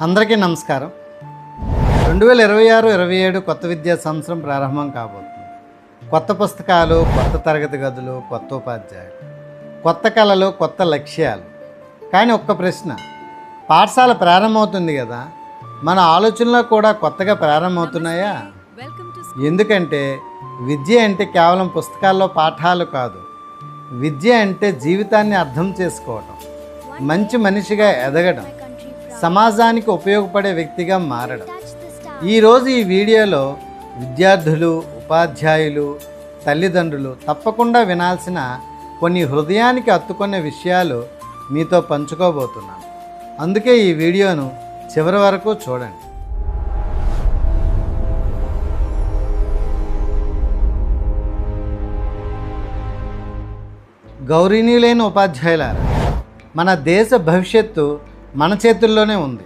అందరికీ నమస్కారం. 2026-27 కొత్త విద్యా సంవత్సరం ప్రారంభం కాబోతుంది. కొత్త పుస్తకాలు, కొత్త తరగతి గదులు, కొత్త ఉపాధ్యాయులు, కొత్త కళలు, కొత్త లక్ష్యాలు. కానీ ఒక్క ప్రశ్న, పాఠశాల ప్రారంభమవుతుంది కదా, మన ఆలోచనలో కూడా కొత్తగా ప్రారంభమవుతున్నాయా? ఎందుకంటే విద్య అంటే కేవలం పుస్తకాల్లో పాఠాలు కాదు. విద్య అంటే జీవితాన్ని అర్థం చేసుకోవడం, మంచి మనిషిగా ఎదగడం, సమాజానికి ఉపయోగపడే వ్యక్తిగా మారడం. ఈరోజు ఈ వీడియోలో విద్యార్థులు, ఉపాధ్యాయులు, తల్లిదండ్రులు తప్పకుండా వినాల్సిన కొన్ని హృదయానికి హత్తుకునే విషయాలు మీతో పంచుకోబోతున్నాను. అందుకే ఈ వీడియోను చివరి వరకు చూడండి. గౌరవనీయులైన ఉపాధ్యాయులారా, మన దేశ భవిష్యత్తు మన చేతుల్లోనే ఉంది.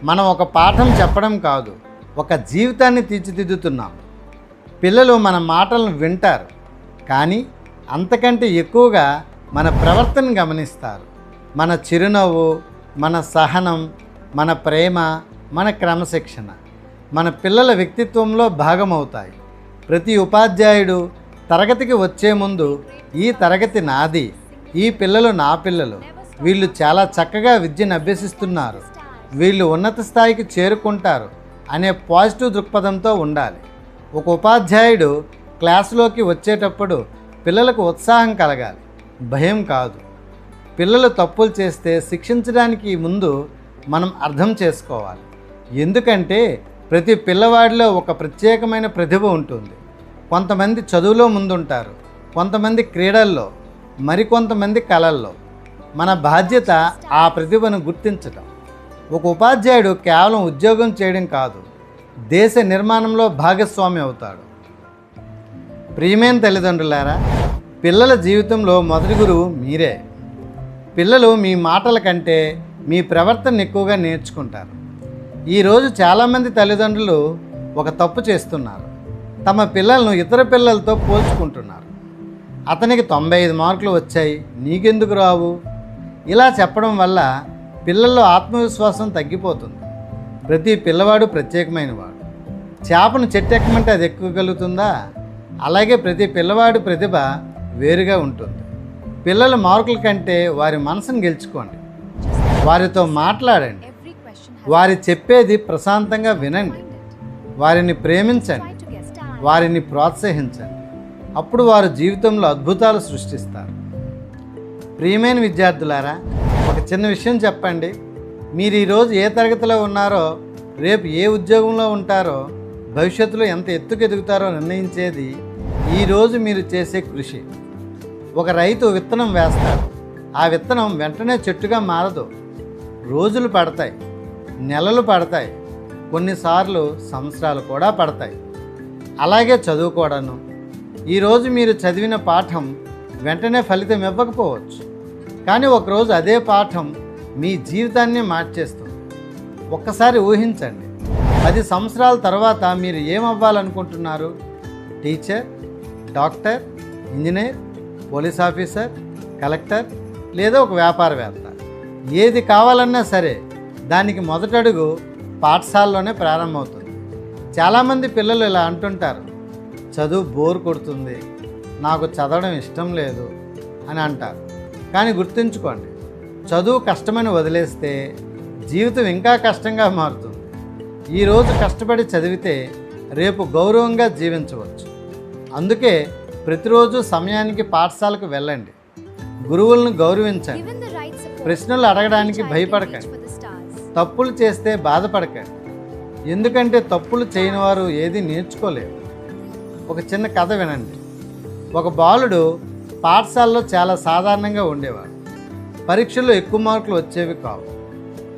మనం ఒక పాఠం చెప్పడం కాదు, ఒక జీవితాన్ని తీర్చిదిద్దుతున్నాం. పిల్లలు మన మాటలను వింటారు, కానీ అంతకంటే ఎక్కువగా మన ప్రవర్తనను గమనిస్తారు. మన చిరునవ్వు, మన సహనం, మన ప్రేమ, మన క్రమశిక్షణ మన పిల్లల వ్యక్తిత్వంలో భాగమవుతాయి. ప్రతి ఉపాధ్యాయుడు తరగతికి వచ్చే ముందు ఈ తరగతి నాది, ఈ పిల్లలు నా పిల్లలు, వీళ్ళు చాలా చక్కగా విద్యను అభ్యసిస్తున్నారు, వీళ్ళు ఉన్నత స్థాయికి చేరుకుంటారు అనే పాజిటివ్ దృక్పథంతో ఉండాలి. ఒక ఉపాధ్యాయుడు క్లాసులోకి వచ్చేటప్పుడు పిల్లలకు ఉత్సాహం కలగాలి, భయం కాదు. పిల్లలు తప్పులు చేస్తే శిక్షించడానికి ముందు మనం అర్థం చేసుకోవాలి. ఎందుకంటే ప్రతి పిల్లవాడిలో ఒక ప్రత్యేకమైన ప్రతిభ ఉంటుంది. కొంతమంది చదువులో ముందుంటారు, కొంతమంది క్రీడల్లో, మరికొంతమంది కళల్లో. మన బాధ్యత ఆ ప్రతిభను గుర్తించటం. ఒక ఉపాధ్యాయుడు కేవలం ఉద్యోగం చేయడం కాదు, దేశ నిర్మాణంలో భాగస్వామి అవుతాడు. ప్రియమైన తల్లిదండ్రులారా, పిల్లల జీవితంలో మొదటి గురువు మీరే. పిల్లలు మీ మాటల కంటే మీ ప్రవర్తన ఎక్కువగా నేర్చుకుంటారు. ఈరోజు చాలామంది తల్లిదండ్రులు ఒక తప్పు చేస్తున్నారు. తమ పిల్లలను ఇతర పిల్లలతో పోల్చుకుంటున్నారు. అతనికి 95 మార్కులు వచ్చాయి, నీకెందుకు రావు? ఇలా చెప్పడం వల్ల పిల్లల్లో ఆత్మవిశ్వాసం తగ్గిపోతుంది. ప్రతి పిల్లవాడు ప్రత్యేకమైనవాడు. చేపను చెట్టెక్కమంటే అది ఎక్కగలుగుతుందా? అలాగే ప్రతి పిల్లవాడి ప్రతిభ వేరుగా ఉంటుంది. పిల్లల మార్కుల కంటే వారి మనసును గెలుచుకోండి, వారితో మాట్లాడండి, వారి చెప్పేది ప్రశాంతంగా వినండి, వారిని ప్రేమించండి, వారిని ప్రోత్సహించండి. అప్పుడు వారు జీవితంలో అద్భుతాలు సృష్టిస్తారు. ప్రియమైన విద్యార్థులారా, ఒక చిన్న విషయం చెప్పండి. మీరు ఈరోజు ఏ తరగతిలో ఉన్నారో, రేపు ఏ ఉద్యోగంలో ఉంటారో, భవిష్యత్తులో ఎంత ఎత్తుకు ఎదుగుతారో నిర్ణయించేది ఈరోజు మీరు చేసే కృషి. ఒక రైతు విత్తనం వేస్తాడు. ఆ విత్తనం వెంటనే చెట్టుగా మారదు. రోజులు పడతాయి, నెలలు పడతాయి, కొన్నిసార్లు సంవత్సరాలు కూడా పడతాయి. అలాగే చదువుకోవడను. ఈరోజు మీరు చదివిన పాఠం వెంటనే ఫలితం ఇవ్వకపోవచ్చు, కానీ ఒకరోజు అదే పాఠం మీ జీవితాన్ని మార్చేస్తుంది. ఒక్కసారి ఊహించండి, 10 సంవత్సరాల తర్వాత మీరు ఏమవ్వాలనుకుంటున్నారు? Teacher, doctor, engineer, police officer, collector, లేదా ఒక వ్యాపారవేత్త. ఏది కావాలన్నా సరే దానికి మొదటడుగు పాఠశాలలోనే ప్రారంభమవుతుంది. చాలామంది పిల్లలు ఇలా అంటుంటారు, చదువు బోర్ కొడుతుంది, నాకు చదవడం ఇష్టం లేదు అని అంటారు. కానీ గుర్తుంచుకోండి, చదువు కష్టమని వదిలేస్తే జీవితం ఇంకా కష్టంగా మారుతుంది. ఈరోజు కష్టపడి చదివితే రేపు గౌరవంగా జీవించవచ్చు. అందుకే ప్రతిరోజు సమయానికి పాఠశాలకు వెళ్ళండి, గురువులను గౌరవించండి, ప్రశ్నలు అడగడానికి భయపడకండి, తప్పులు చేస్తే బాధపడకండి. ఎందుకంటే తప్పులు చేయని వారు ఏది నేర్చుకోలేరు. ఒక చిన్న కథ వినండి. ఒక బాలుడు పాఠశాలలో చాలా సాధారణంగా ఉండేవాడు. పరీక్షల్లో ఎక్కువ మార్కులు వచ్చేవి కావు.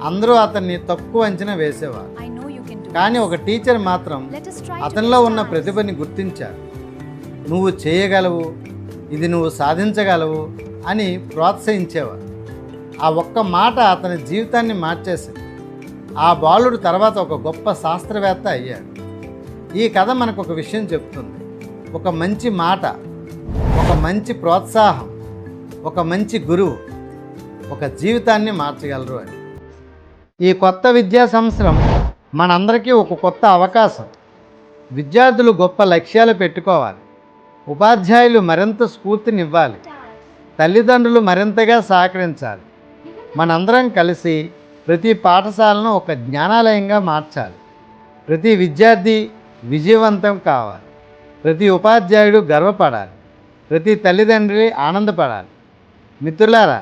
అందరూ అతన్ని తక్కువ అంచనా వేసేవారు. కానీ ఒక టీచర్ మాత్రం అతనిలో ఉన్న ప్రతిభని గుర్తించారు. నువ్వు చేయగలవు, ఇది నువ్వు సాధించగలవు అని ప్రోత్సహించేవారు. ఆ ఒక్క మాట అతని జీవితాన్ని మార్చేసింది. ఆ బాలుడు తర్వాత ఒక గొప్ప శాస్త్రవేత్త అయ్యాడు. ఈ కథ మనకు ఒక విషయం చెప్తుంది. ఒక మంచి మాట, ఒక మంచి ప్రోత్సాహం, ఒక మంచి గురువు ఒక జీవితాన్ని మార్చగలరు అని. ఈ కొత్త విద్యా సంవత్సరం మనందరికీ ఒక కొత్త అవకాశం. విద్యార్థులు గొప్ప లక్ష్యాలు పెట్టుకోవాలి, ఉపాధ్యాయులు మరింత స్ఫూర్తినివ్వాలి, తల్లిదండ్రులు మరింతగా సహకరించాలి. మనందరం కలిసి ప్రతి పాఠశాలను ఒక జ్ఞానాలయంగా మార్చాలి. ప్రతి విద్యార్థి విజయవంతం కావాలి, ప్రతి ఉపాధ్యాయుడు గర్వపడాలి, ప్రతి తల్లిదండ్రి ఆనందపడాలి. మిత్రులారా,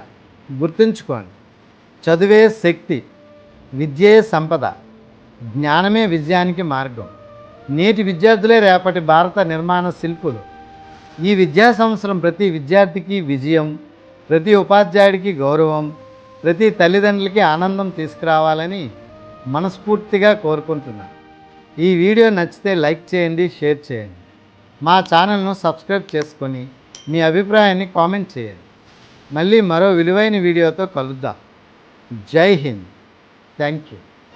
గుర్తుంచుకోండి, చదువే శక్తి, విద్యే సంపద, జ్ఞానమే విజయానికి మార్గం. నేటి విద్యార్థులే రేపటి భారత నిర్మాణ శిల్పులు. ఈ విద్యా సంవత్సరం ప్రతి విద్యార్థికి విజయం, ప్రతి ఉపాధ్యాయుడికి గౌరవం, ప్రతి తల్లిదండ్రులకి ఆనందం తీసుకురావాలని మనస్ఫూర్తిగా కోరుకుంటున్నాను. ఈ వీడియో నచ్చితే లైక్ చేయండి, షేర్ చేయండి. మా ఛానల్ను సబ్స్క్రైబ్ చేసుకొని మీ అభిప్రాయాన్ని కామెంట్ చేయండి. మళ్ళీ మరో విలువైన వీడియోతో కలుద్దాం. జై హింద్. Thank you.